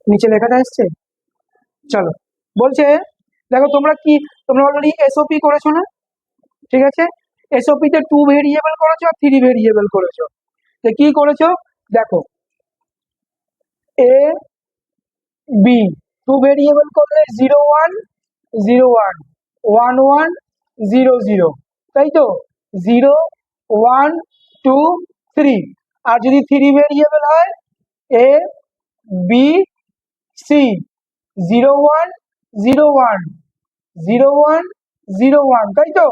নিচে লেখাটা এসছে, চলো বলছে দেখো তোমরা অলরেডি এসওপি করেছো না? ঠিক আছে, এসওপি তে 2 ভেরিয়েবল করেছো আর 3 ভেরিয়েবল করেছো। তো কি করেছো দেখো, এ বি 2 ভেরিয়েবল করলে 0 1 0 1 1 1 0 0, তাই তো 0 1 2 3। আর যদি 3 ভেরিয়েবল হয় এ বি সি 0 1 0 1 0 1 0 1, তাই তো।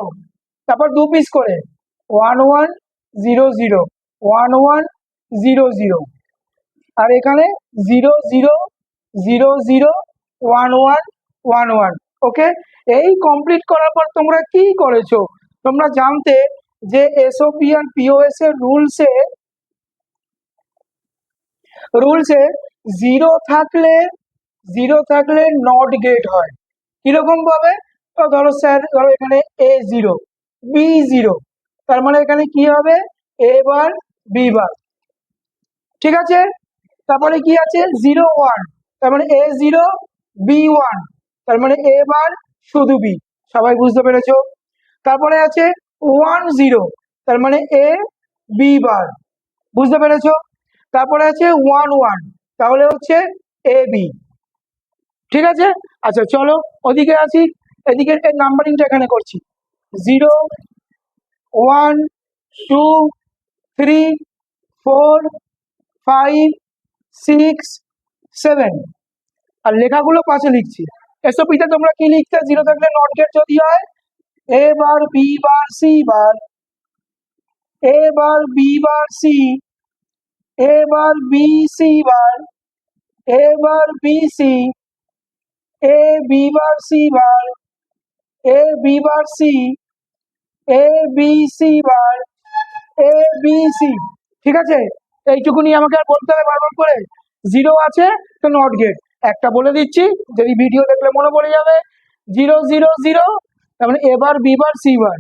তারপর 2 পিস করে 1 1 0 0 1 1 0 0, আর এখানে 0 0 0 0 1 1 1 1। ওকে, এই কমপ্লিট করার পর তোমরা কি করেছো, তোমরা জানতে যে এসওপি আর পিওএস এর রুলসে জিরো থাকলে নট গেট হয়। কিরকম ভাবে? তো ধরো স্যার, ধরো এখানে এ 0 বি 0, তার মানে এখানে কি হবে, এ বার বি বার। ঠিক আছে, তারপরে কি আছে 0 1, তার মানে এ 0 বি 1, তার মানে এ বার শুধু বি। সবাই বুঝতে পেরেছো? তারপরে আছে 1 0, তার মানে এ বি বার। বুঝতে পেরেছো? তারপরে আছে 1 1, তাহলে হচ্ছে এ বি। ঠিক আছে, আচ্ছা চলো ওদিকে আসি, এদিকে নাম্বারিংটা এখানে করছি 0 1 2 3 4 5 6 7, আর লেখাগুলো পাশে লিখছি। এসওপিতে তোমরা কি লিখতে, 0 থাকলে নট গেট যদি হয় A bar B bar C bar, A bar B bar C, A bar B C bar, A bar B C, A B bar C bar, A B bar C, A B C bar, A B C. ঠিক আছে, এইটুকুনি আমাকে আর বলতে হবে বারবার করে, 0 আছে তো নট গেট। একটা বলে দিচ্ছি, যদি ভিডিও দেখলে মনে পড়ে যাবে, 0 0 0, তার মানে এবার বি বার সি বার।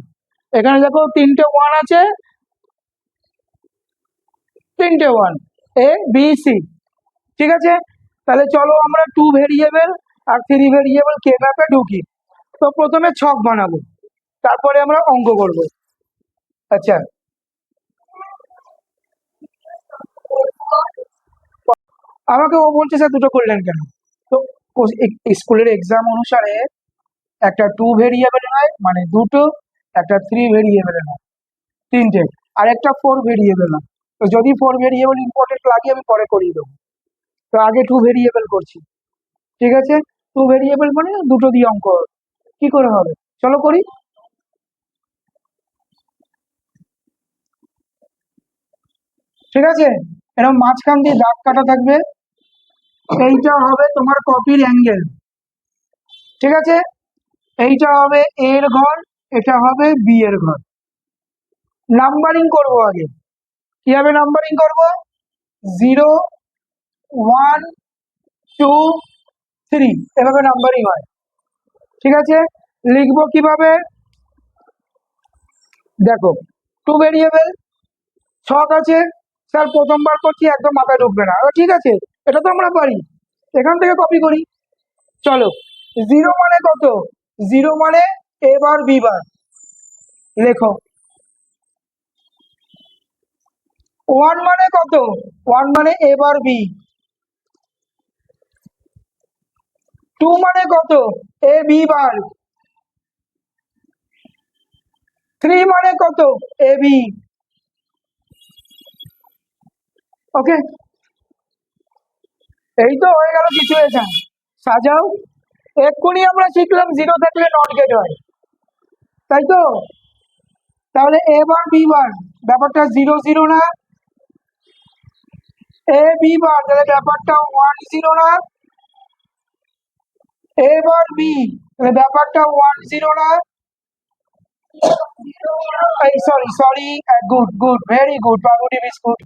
এখানে দেখো 3টে 1 আছে, 3টে 1, এ বি সি। ঠিক আছে, তাহলে চলো আমরা 2 ভেরিয়েবল আর 3 ভেরিয়েবল কে ম্যাপে ঢুকি। তো প্রথমে ছক বানাবো, তারপরে আমরা অঙ্ক করব। আচ্ছা, আমাকে ও বলছে স্যার দুটো করলেন কেন? তো স্কুলের এক্সাম অনুসারে একটা 2 ভেরিয়েবল হয় মানে দুটো, একটা 3 ভেরিয়েবল হয় তিনটে, আর একটা 4 ভেরিয়েবল হয়। তো যদি 4 ভেরিয়েবল ইম্পর্টেন্ট লাগে আমি পরে করিয়ে দেবো, তো আগে 2 ভেরিয়েবল করছি। ঠিক আছে, 2 ভেরিয়েবল মানে দুটো দিয়ে অঙ্ক হবে। কি করে হবে চলো করি। ঠিক আছে, এরকম মাঝখান দিয়ে দাগ কাটা থাকবে, এইটা হবে তোমার কপির অ্যাঙ্গেল। ঠিক আছে, এইটা হবে এ এর ঘর, এটা হবে বি এর ঘর। নাম্বারিং করব আগে, কিভাবে নাম্বারিং করব, 0 1 2 3, এভাবে নাম্বারিং হয়। ঠিক আছে, লিখবো কিভাবে, দেখো 2 ভেরিয়েবল, ছক আছে, স্যার প্রথমবার করছি একদম মাথায় ঢুকবে না, ঠিক আছে, এটা তো আমরা পারি, এখান থেকে কপি করি। চলো, 0 মানে কত, 0 মানে এ বার বি বার, লেখো। 1 মানে কত, 1 মানে এ বার বি। 2 মানে কত, এ বি বার। 3 মানে কত, এ বি। ওকে, এই তো হয়ে গেল সিচুয়েশন, সাজাও। এক্ষুনি আমরা শিখলাম 0 থাকলে নট গেট হয়, তাই তো। তাহলে এ বার বি বার, ব্যাপারটা 0 0 না, এ বি বার তাহলে ব্যাপারটা 1 0 না, এ বার বি তাহলে ব্যাপারটা 1 0 না, sorry sorry, good good, very good, পাউরুটি বিস্কুট,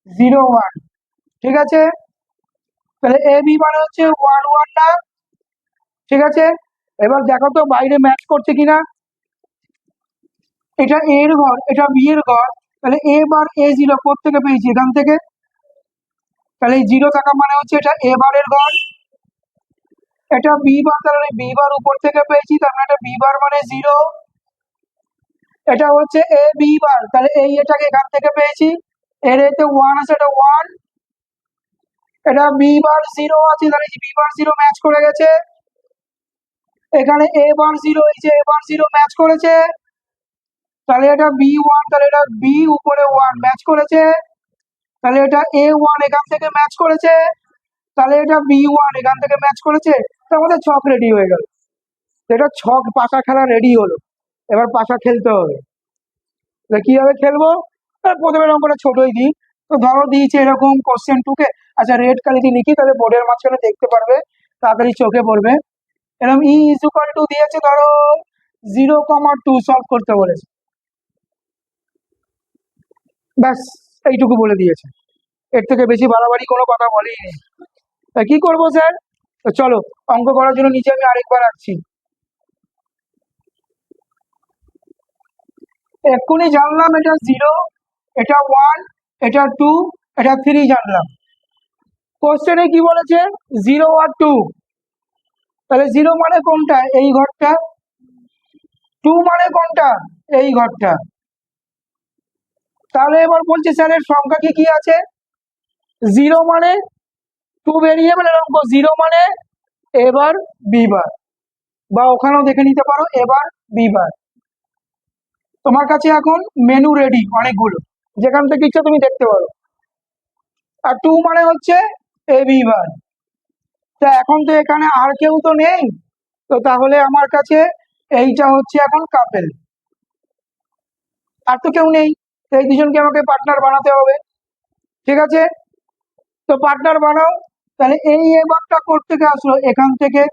0 1। ঠিক আছে, তাহলে এ বি মানে হচ্ছে 1 1 না। ঠিক আছে, এবার দেখো তো বাইরে ম্যাচ করছে কিনা, এটা এ এর ঘর, এটা বি এর ঘর, তাহলে এ বার এ 0 থেকে পেয়েছি এখান থেকে, তাহলে এই 0 থাকা মানে হচ্ছে এটা এ বারের ঘর। এটা বি বার, তাহলে বি বার উপর থেকে পেয়েছি, তার মানে এটা বি বার মানে 0। এটা হচ্ছে এ বি বার, তাহলে এই এটাকে এখান থেকে পেয়েছি, এর এতে 1 আছে, এটা 1। এটা বি বার 0 আছে, তাহলে বি বার 0 ম্যাচ করে গেছে। এখানে এ বার 0, এই যে এ বার 0 ম্যাচ করেছে, তাহলে এটা বি 1, তাহলে এটা বি উপরে 1 ম্যাচ করেছে, তাহলে এটা এ 1 এখান থেকে ম্যাচ করেছে, তাহলে এটা বি 1 এখান থেকে ম্যাচ করেছে। তো আমাদের ছক রেডি হয়ে গেল, এটা ছক পাশা খেলা রেডি হলো। এবার পাশা খেলতে হবে। তাহলে কিভাবে খেলবো? প্রথমে এরকম করে ছোটই দিই। তো ধরো দিয়েছে এরকম কোশ্চেন টুকে, আচ্ছা রেড কালি দিয়ে লিখি, তাহলে বোর্ডের মাঝখানে দেখতে পারবে, তাড়াতাড়ি চোখে পড়বে। এরকম ই ইজ ইকুয়াল টু দিয়েছে, ধরো 0,2 সলভ করতে বলেছে, ব্যাস এইটুকু বলে দিয়েছে, এর থেকে বেশি বাড়াবাড়ি কোনো কথা বলেই নেই। তা কি করবো স্যার? তো চলো অঙ্ক করার জন্য নিচে আমি আরেকবার রাখছি। এক্ষুনি জানলাম এটা 0, এটা 1, এটা 2, এটা 3 জানলাম। কোশ্চেনে কি বলেছে? 0 আর 2, তাহলে 0 মানে কোনটা? এই ঘরটা। 2 মানে কোনটা? এই ঘরটা। তাহলে এবার বলছে স্যার এর সংখ্যা কি কি আছে? 0 মানে 2 ভেরিয়েবল, এরকম 0 মানে এবার বি বার, বা ওখানেও দেখে নিতে পারো এবার বি বার। তোমার কাছে এখন মেনু রেডি অনেকগুলো, যেখান থেকে ইচ্ছা তুমি দেখতে পারো। আর 2 মানে হচ্ছে এ বি বার। তা এখন তো এখানে আর কেউ তো নেই, তো তাহলে আমার কাছে এইটা হচ্ছে এখন কাপেল, আর তো কেউ নেই, তো এই দুজনকে আমাকে পার্টনার বানাতে হবে। ঠিক আছে, তো পার্টনার বানাও। তাহলে এই এবারটা করতে থেকে আসলো এখান থেকে,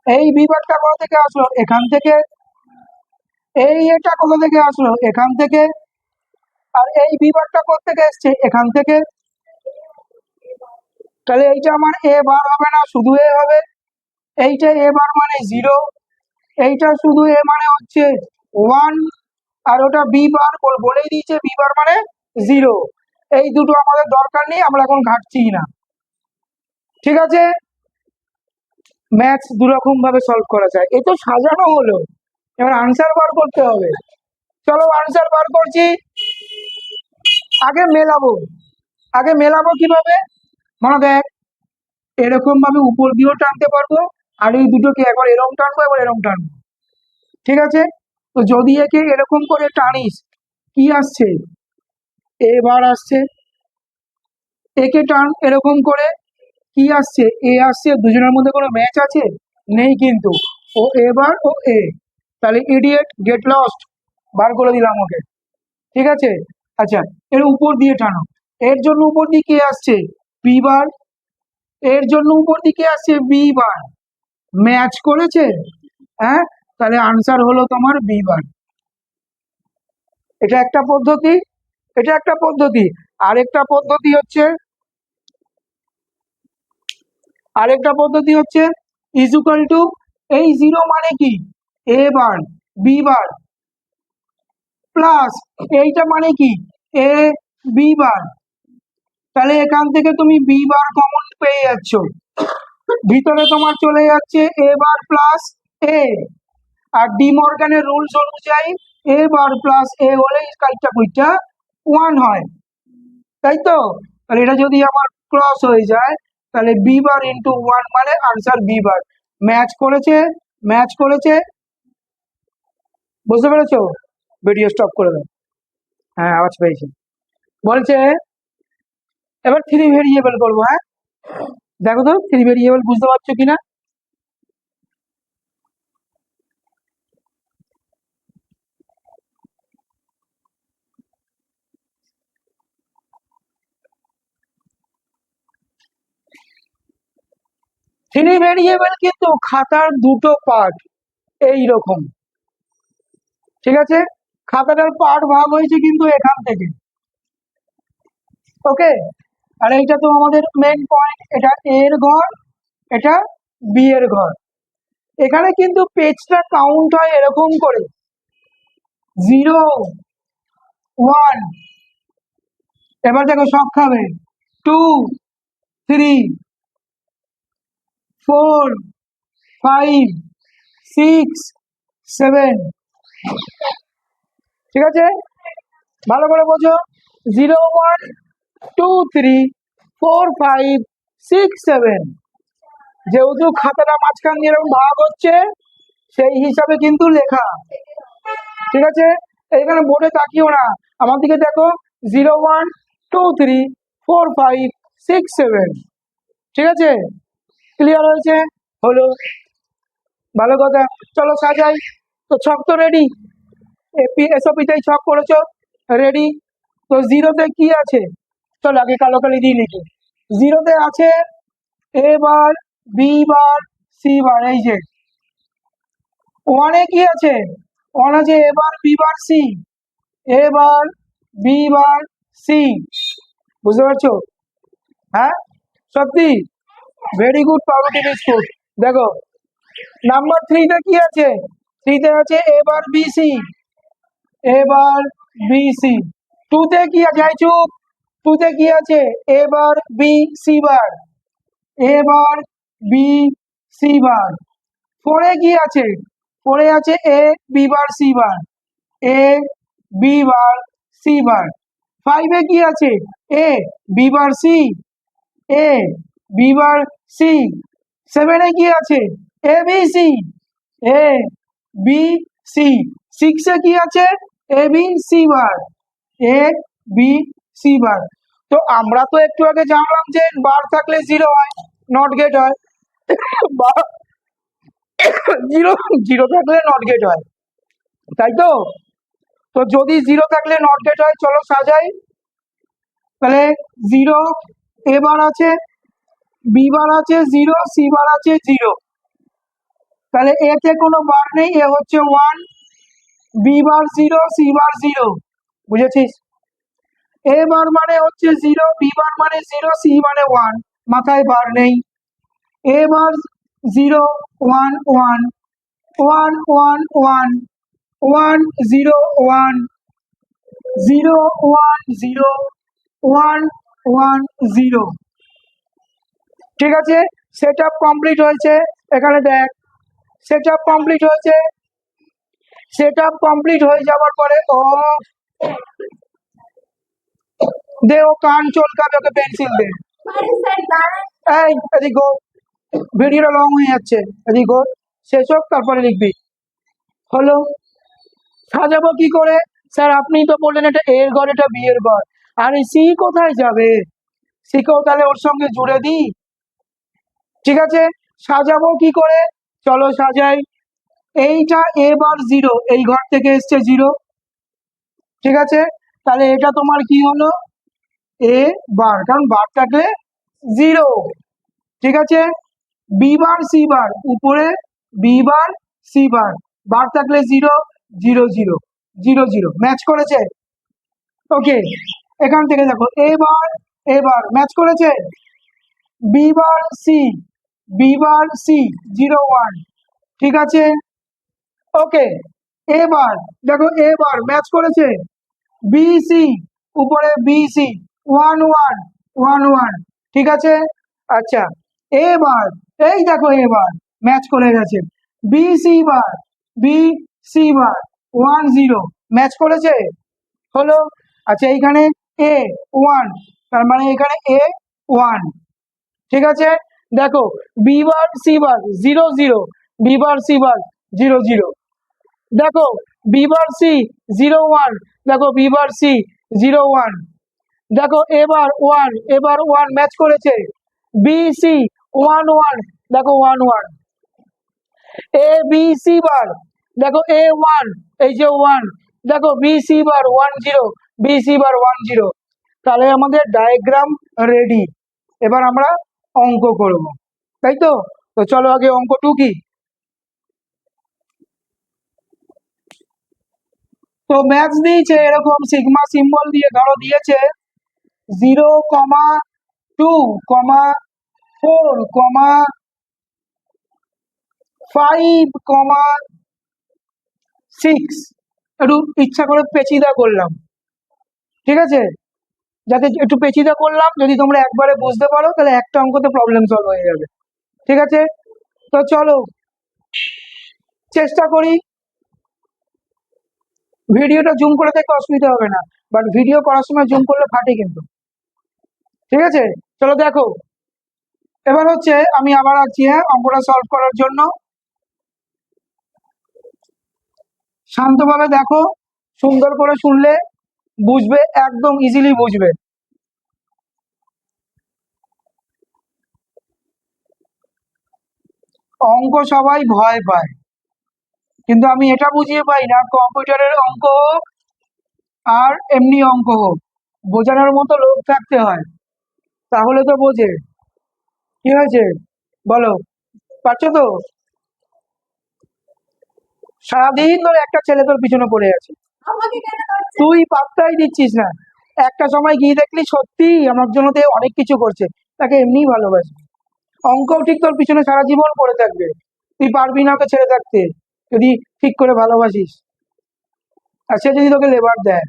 এই বিবারটা কোথা থেকে আসলো? এখান থেকে। এই এটা কোথা থেকে আসলো? এখান থেকে। আর এই বিবারটা কোথা থেকে এসছে? এখান থেকে। তাহলে এইটা আমার এ বার হবে না, শুধু এ হবে। এইটা এ বার মানে 0, এইটা শুধু এ মানে হচ্ছে 1, আর ওটা বি বার বলেই দিয়েছে বি বার মানে 0। এই দুটো আমাদের দরকার নেই, আমরা এখন ঘাটছি না। ঠিক আছে, ম্যাথস দুরকম ভাবে সলভ করা যায়, এ তো সাজানো হলো, এবার আনসার বার করতে হবে। চলো আনসার বার করছি। আগে মেলাবো, আগে মেলাবো কিভাবে? মনে দেখ, এরকম ভাবে উপর দিয়েও টানতে পারবো, আর এই দুটোকে একবার এরকম টানবো, একবার এরকম টানবো। ঠিক আছে, তো যদি একে এরকম করে টানিস, কি আসছে? এবার আসছে। একে টান এরকম করে, কি আসছে? এ আসছে। দুজনের মধ্যে কোনো ম্যাচ আছে? নেই কিন্তু। ও এবার ও এ, তাহলে ইডিয়েট গেট লস্ট, বার করে দিলাম ওকে। ঠিক আছে, আচ্ছা এর উপর দিয়ে টানো, এর জন্য উপর দিয়ে কে আসছে? B bar. এর জন্য উপর দিকে আসছে বি বার, ম্যাচ করেছে। হ্যাঁ, তাহলে আনসার হলো তোমার বি বার। এটা একটা পদ্ধতি, এটা একটা পদ্ধতি। আরেকটা পদ্ধতি হচ্ছে, আরেকটা পদ্ধতি হচ্ছে ইজুকাল টু, এই 0 মানে কি? এ বার বি বার, প্লাস এইটা মানে কি? এ বি বার। তাহলে এখান থেকে তুমি বি বার কমন পেয়ে যাচ্ছ, ভিতরে তোমার চলে যাচ্ছে এ বার প্লাস এ। আর ডি মর্গানের রুলস অনুযায়ী এ বার প্লাস এ হলে কাজটা কুইটা 1 হয়, তাই তো? তাহলে এটা যদি আমার ক্রস হয়ে যায়, তাহলে বি বার ইন্টু 1 মানে আনসার বি বার। ম্যাচ করেছে, ম্যাচ করেছে। বুঝতে পেরেছো? ভিডিও স্টপ করে দাও। হ্যাঁ আওয়াজ পেয়েছি। বলছে এবার 3 ভেরিয়েবল করবো। হ্যাঁ, দেখো তো 3 ভেরিয়েবল বুঝতে পারছো কিনা? 3 ভেরিয়েবল কিন্তু খাতার দুটো পার্ট এই রকম। ঠিক আছে, খাতাটার পার্ট ভাগ হয়েছে কিন্তু এখান থেকে। ওকে, আর এইটা তো আমাদের মেন পয়েন্ট, এটা এ এর ঘর, এটা বি এর ঘর। এখানে কিন্তু পেজটা কাউন্ট হয় এরকম করে, 0, 1, এবার দেখো সব খাবে, 2, 3, 4 5 6 7, ঠিক আছে? ভালো করে বোঝো। 0 1 2 3 4 5 6 7, যেহেতু খাতাটা মাঝখান দিয়ে এরকম ভাগ হচ্ছে সেই হিসাবে কিন্তু লেখা, ঠিক আছে? এখানে বোর্ডে তাকিও না, আমার দিকে দেখো। 0 1 2 3 4 5 6 7, ঠিক আছে? ক্লিয়ার হয়েছে? হলো, ভালো কথা। চলো সাজাই। তো ছক তো রেডি, এসওপিতেই ছক করেছো, রেডি। তো জিরোতে কি আছে? চলো আগে কালো কালি দিয়ে লিখি। জিরোতে আছে A bar, B bar, C বার। এই যে ওয়ানে কি আছে? ওয়ান আছে A bar, B bar, C. A bar, B bar, C. বুঝতে পারছো? হ্যাঁ, সত্যি? ভেরি গুড পাউরুটি বিস্কুট। দেখো নাম্বার থ্রিতে কি আছে? থ্রিতে আছে A bar, B, C. A bar, B, C. টুতে কি আছে? আই চুপ। টুতে কি আছে? A bar, B, C bar. A bar, B, C বার। ফোরে কি আছে? ফোরে আছে A, B bar, C bar. A, B bar, C বার। ফাইভে কি আছে? A, B bar, C. A, B bar, C. সেভেনে কি আছে? A, B, C. A, B, C. সিক্সে কি আছে? A, B, C bar. A, B, C বার। তো আমরা তো একটু আগে জানলাম যে বার থাকলে জিরো হয়, নট গেট হয়। বা জিরো, জিরো থাকলে নট গেট হয়, তাই তো? তো যদি জিরো থাকলে নট গেট হয়, চলো সাজাই। তাহলে জিরো, এ বার আছে, বি বার আছে জিরো, সি বার আছে জিরো। তাহলে এতে কোনো বার নেই, এ হচ্ছে one. B bar zero, C bar zero. বুঝেছিস? এ বার মানে হচ্ছে জিরো, বি বার মানে জিরো, সি মানে ওয়ান। মাথায় বার নেই। A bar zero, one one, one one one, one zero one, zero one zero, one one zero. ঠিক আছে, set up complete হয়েছে। এখানে দেখ, সেট আপ কমপ্লিট হয়েছে। সেট আপ কমপ্লিট হয়ে যাওয়ার পরে ও দে, ও কান চলকাবে, ওকে পেন্সিল দে। এই এদিক গো, ভিডিওটা লং হয়ে যাচ্ছে, এদিক গো। শেষ হোক তারপরে লিখবি। হলো, সাজাবো কি করে? স্যার আপনি তো বললেন এটা এর ঘর, এটা বি এর ঘর। আরে সি কোথায় যাবে? সিকেও তাহলে ওর সঙ্গে জুড়ে দিই। ঠিক আছে, সাজাবো কি করে? চলো সাজাই। এইটা এ বার জিরো, এই ঘর থেকে এসছে জিরো। ঠিক আছে, তাহলে এটা তোমার কি হলো? এ বার, কারণ বার থাকলে জিরো। ঠিক আছে, বি বার, সি বার, উপরে B bar, C bar. Bar থাকলে zero, zero zero, zero zero. Match করেছে? ওকে, এখান থেকে দেখো এ বার ম্যাচ করেছে। B bar, C, B bar, C, zero one. ঠিক আছে, ওকে। এবার দেখো এবার ম্যাচ করেছে। বিসি, উপরে BC, one one, one one. ঠিক আছে, আচ্ছা। এবার এই দেখো এবার ম্যাচ করে গেছে। B C bar, B C bar, one zero. Match করেছে? হলো। আচ্ছা এইখানে এ ওয়ান, তার মানে এখানে এ ওয়ান। ঠিক আছে, দেখো B bar, C bar, zero zero. B bar, C bar, zero zero. দেখো B bar, C, zero one. দেখো B bar, C, zero one. দেখো এবার ওয়ান, এবার ওয়ান ম্যাচ করেছে। B C, one one. দেখো one one. A B C bar, দেখো A one, এই যে ওয়ান। দেখো B C bar one zero, B C bar one zero. তাহলে আমাদের ডায়াগ্রাম রেডি। এবার আমরা অঙ্ক করব, তাই তো? তো চলো আগে অঙ্ক টু কি। তো ম্যাথস দিয়েছে এরকম সিগমা সিম্বল দিয়ে, ধরো দিয়েছে 0,2,5,6। একটু ইচ্ছা করে পেচিদা করলাম, ঠিক আছে? যাতে একটু পেচিদা করলাম, যদি তোমরা একবারে বুঝতে পারো তাহলে একটা অঙ্কতে প্রবলেম সলভ হয়ে যাবে। ঠিক আছে, তো চলো চেষ্টা করি। ভিডিওটা জুম করে দেখতে অসুবিধা হবে না, বাট ভিডিও করার সময় জুম করলে ফাটে কিন্তু। ঠিক আছে, চলো দেখো। এবার হচ্ছে আমি আবার আছি, হ্যাঁ, অঙ্কটা সলভ করার জন্য। শান্তভাবে দেখো, সুন্দর করে শুনলে বুঝবে, একদম ইজিলি বুঝবে। অঙ্ক সবাই ভয় পায়, কিন্তু আমি এটা বুঝিয়ে পাই না, কম্পিউটারের অঙ্ক হোক আর এমনি অঙ্ক হোক, বোঝানোর মতো লোক থাকতে হয়, তাহলে তো বোঝে। কি হয়েছে বলো, পারছো তো? সারাদিন ধরে একটা ছেলে তোর পিছনে পড়ে আছে, তুই পাত্তাই দিচ্ছিস না। একটা সময় গিয়ে দেখলি সত্যি আমার জন্য তো অনেক কিছু করছে, তাকে এমনিই ভালোবাসি। অঙ্কও ঠিক তোর পিছনে সারা জীবন পড়ে থাকবে, তুই পারবি না ওকে ছেড়ে থাকতে, যদি ঠিক করে ভালোবাসিস। আর সে যদি তোকে লেবার দেয়,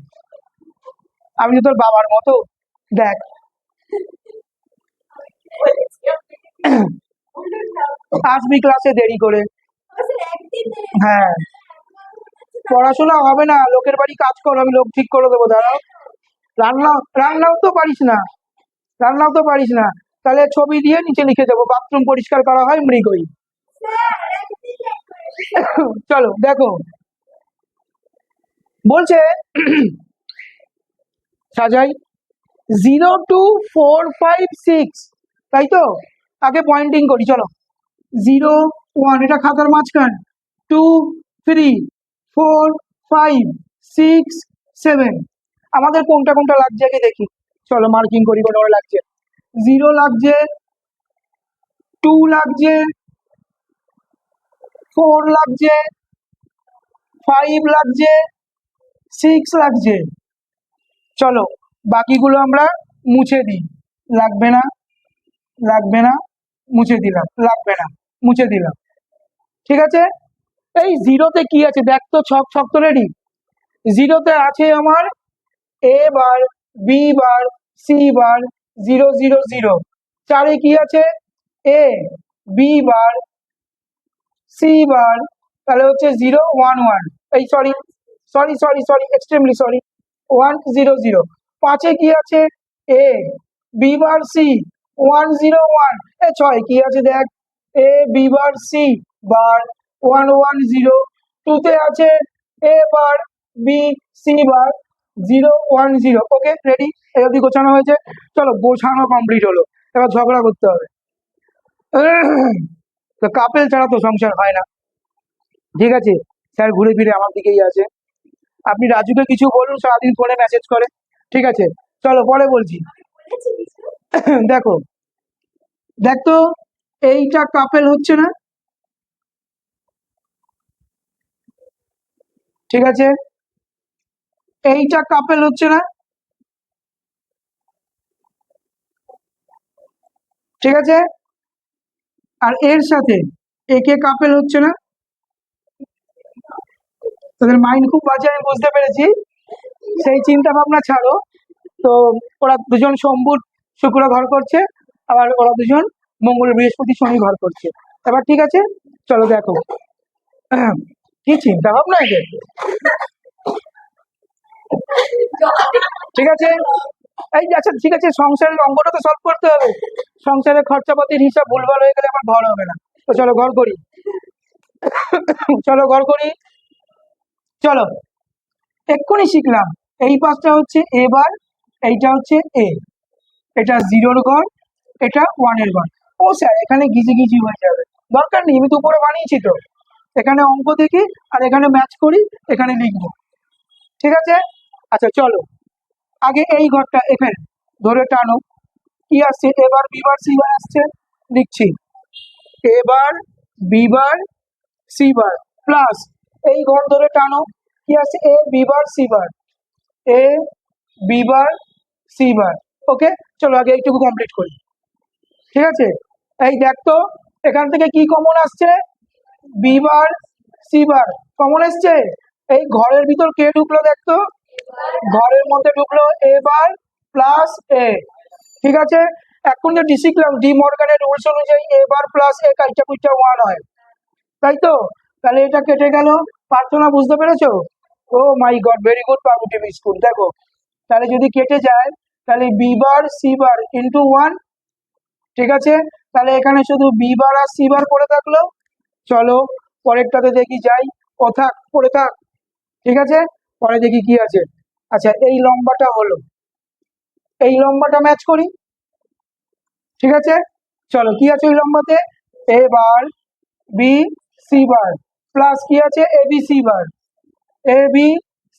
আমি তো তোর বাবার মতো, দেখ। আসবি ক্লাসে দেরি করে, হ্যাঁ। পড়াশোনা হবে না, লোকের বাড়ি কাজ করো, আমি লোক ঠিক করে দেবো, দাঁড়াও। রান্না, রান্নাও তো পারিস না, রান্নাও তো পারিস না, তাহলে ছবি দিয়ে নিচে লিখে দেবো বাথরুম পরিষ্কার করা হয় মৃগই। চলো দেখো, বলছে সাজাই 0 2 4 5 6, তাই তো? আগে পয়েন্টিং করি, চলো। 0 1, এটা খাতার মাঝখান, 2 3 4 5 6 7। আমাদের কোনটা কোনটা লাগছে আগে দেখি, চলো মার্কিং করি কোনটা লাগছে। 0 লাগছে, 2 লাগছে, 4 লাগছে, 5 লাগছে, 6 লাগছে। চলো বাকিগুলো আমরা মুছে দিই, লাগবে না, লাগবে না, মুছে দিলাম, লাগবে না, মুছে দিলাম। ঠিক আছে, এই জিরোতে কি আছে দেখ তো, ছক ছক তো রেডি। জিরোতে আছে আমার এ bar, B bar, C bar, 0 0 0। 4-এ কি আছে, এ, বি বার, সি বার, তাহলে হচ্ছে 0 1 1। এই sorry sorry sorry sorry, extremely sorry, 1 0 0। 5-এ কি আছে, এ, বি বার, সি, 1 0 1। 6-এ কি আছে দেখ, এ, বি বার, সি বার, 1 1 0। 2-তে আছে A bar, B, C bar, 0 1 0। Okay ready, এই অবধি গোছানো হয়েছে। চলো গোছানো কমপ্লিট হলো, এবার ঝগড়া করতে হবে। তো কাপেল ছাড়া তো সংসার হয় না। ঠিক আছে, স্যার ঘুরে ফিরে আমার দিকেই আছে। আপনি রাজুকে কিছু বলুন, সারাদিন ফোনে মেসেজ করে। ঠিক আছে, চলো পরে বলছি। দেখো, দেখ তো, এইটা কাপেল হচ্ছে না, ঠিক আছে, এইটা কাপেল হচ্ছে না, ঠিক আছে, আর এর সাথে একে কাপেল হচ্ছে না। তাদের মাইন্ড খুব বাজে, আমি বুঝতে পেরেছি, সেই চিন্তা ভাবনা ছাড়ো। তো ওরা দুজন সোমবার শুক্র ঘর করছে, আবার ওরা দুজন মঙ্গল বৃহস্পতি শনি ঘর করছে। এবার ঠিক আছে, চলো দেখো। কি চিন্তা ভাবনা এদের, ঠিক আছে। এই যে আচ্ছা ঠিক আছে, সংসারের অঙ্কটা তো সলভ করতে হবে, সংসারের খরচাপাতির হিসাব ভুলভাল হয়ে গেলে আমার ঘর হবে না। তো চলো ঘর করি, চলো ঘর করি। চলো এক্ষুনি শিখলাম, এই পাশটা হচ্ছে এ বার, এইটা হচ্ছে এ, এটা 0-র ঘর, এটা 1-এর ঘর। ও স্যার এখানে গিজি গিজি হয়ে যাবে, দরকার নেই, আমি তো উপরে বানিয়েছি তো। এখানে অঙ্ক দেখি আর এখানে ম্যাচ করি, এখানে লিখবো। ঠিক আছে, আচ্ছা চলো, আগে এই ঘরটা এখানে ধরে টানো, কি আসছে, এবার বিবার সিবার আসছে, লিখছি এবার বিবার সিবার প্লাস, এই ঘর ধরে টানো, কি আছে, এ বিবার সিবার, এ বিবার সিবার। ওকে, চলো আগে এইটুকু কমপ্লিট করি। ঠিক আছে, এই দেখ তো, এখান থেকে কি কমন আসছে, বিবার সিবার কমন এসছে। এই ঘরের ভিতর কে ঢুকলো দেখ তো, ঘরের মধ্যে ঢুকলো এবার প্লাস এ। ঠিক আছে, এখন যে শিখলাম ডি মর্গানের রুলস অনুযায়ী এ বার প্লাস এ কাইটা কুইটা 1 হয়, তাই তো? তাহলে এটা কেটে গেল। প্রার্থনা বুঝতে পেরেছো? Oh my god, very good public school. দেখো, তাহলে যদি কেটে যায় তাহলে B bar C bar into 1, ঠিক আছে? তাহলে এখানে শুধু বি বার আর সি বার পড়ে থাকলো। চলো পরেরটাতে দেখি যাই। ও থাক, পড়ে থাক, ঠিক আছে? পরে দেখি কি আছে। আচ্ছা, এই লম্বাটা হলো, এই লম্বাটা ম্যাচ করি, ঠিক আছে? চলো, কি আছে ওই লম্বাতে? A bar B C bar plus কি আছে? A B C bar, A B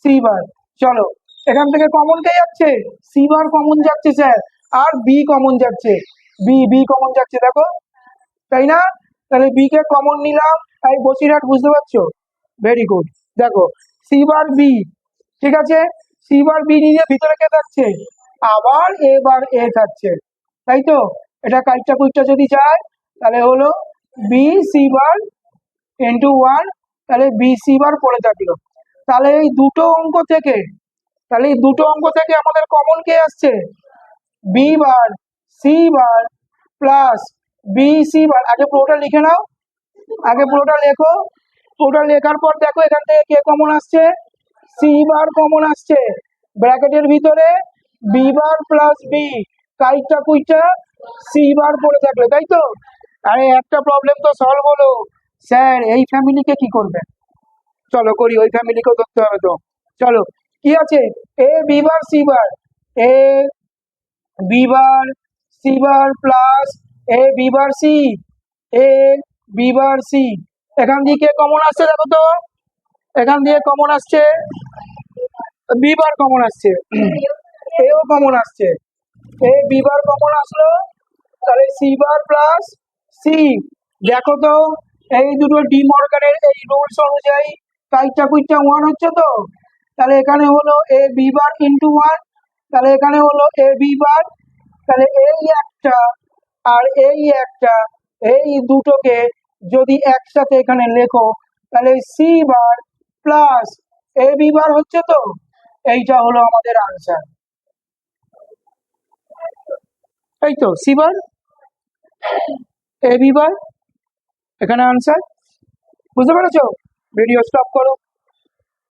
C bar. চলো, এখান থেকে কমন কে যাচ্ছে? সি বার কমন যাচ্ছে স্যার, আর বি কমন যাচ্ছে, বি কমন যাচ্ছে, দেখো, তাই না? তাহলে বি কে কমন নিলাম। এই বসিরহাট, বুঝতে পারছো? Very good. দেখো, সি বার বি, ঠিক আছে? সি বার বি নিয়ে ভিতরে কে থাকছে? আবার এ বার এ থাকছে, তাই তো? এটা কাইটটা কুইটটা যদি যায় তাহলে হলো বি সি বার ইন্টু 1, তাহলে বি সি বার পড়ে থাকলো। তাহলে এই দুটো অঙ্ক থেকে, তাহলে এই দুটো অঙ্ক থেকে আমাদের কমন কে আসছে? B bar C bar plus B C bar. আগে পুরোটা লিখে নাও, আগে পুরোটা লেখো। পুরোটা লেখার পর দেখো এখান থেকে কে কমন আসছে? সি বার কমন আসছে। ব্র্যাকেটের ভিতরে বি বার প্লাস বি, কাইটা কুইটা সি বার পড়ে থাকলো, তাই তো? আরে একটা প্রবলেম তো সলভ হলো। স্যার এই ফ্যামিলিকে কি করবে? চলো করি, ওই ফ্যামিলিকেও ধরতে হবে তো। চলো, কি আছে? A B bar C bar, A B bar C bar plus A B bar C, A B bar C. এখান দিয়ে কে কমন আসছে দেখো তো? এখান দিয়ে কমন আসছে বি বার কমন আসছে, এও কমন আসছে, এ বি বার কমন আসলো। তাহলে সি বার প্লাস সি। দেখো তো, এই দুটো ডি মর্গানের এই রুলস অনুযায়ী কাইটা কুইটা 1 হচ্ছে তো? তাহলে এখানে হলো এ বি বার ইন্টু 1, তাহলে এখানে হলো এ বি বার। তাহলে এই একটা আর এই একটা, এই দুটোকে যদি একসাথে এখানে লেখো তাহলে C bar plus A B বার হচ্ছে তো? এইটা হলো আমাদের আনসার, এই তো সি বার এ বি বার, এখানে আনসার। বুঝতে পেরেছো? ভিডিও স্টপ করো।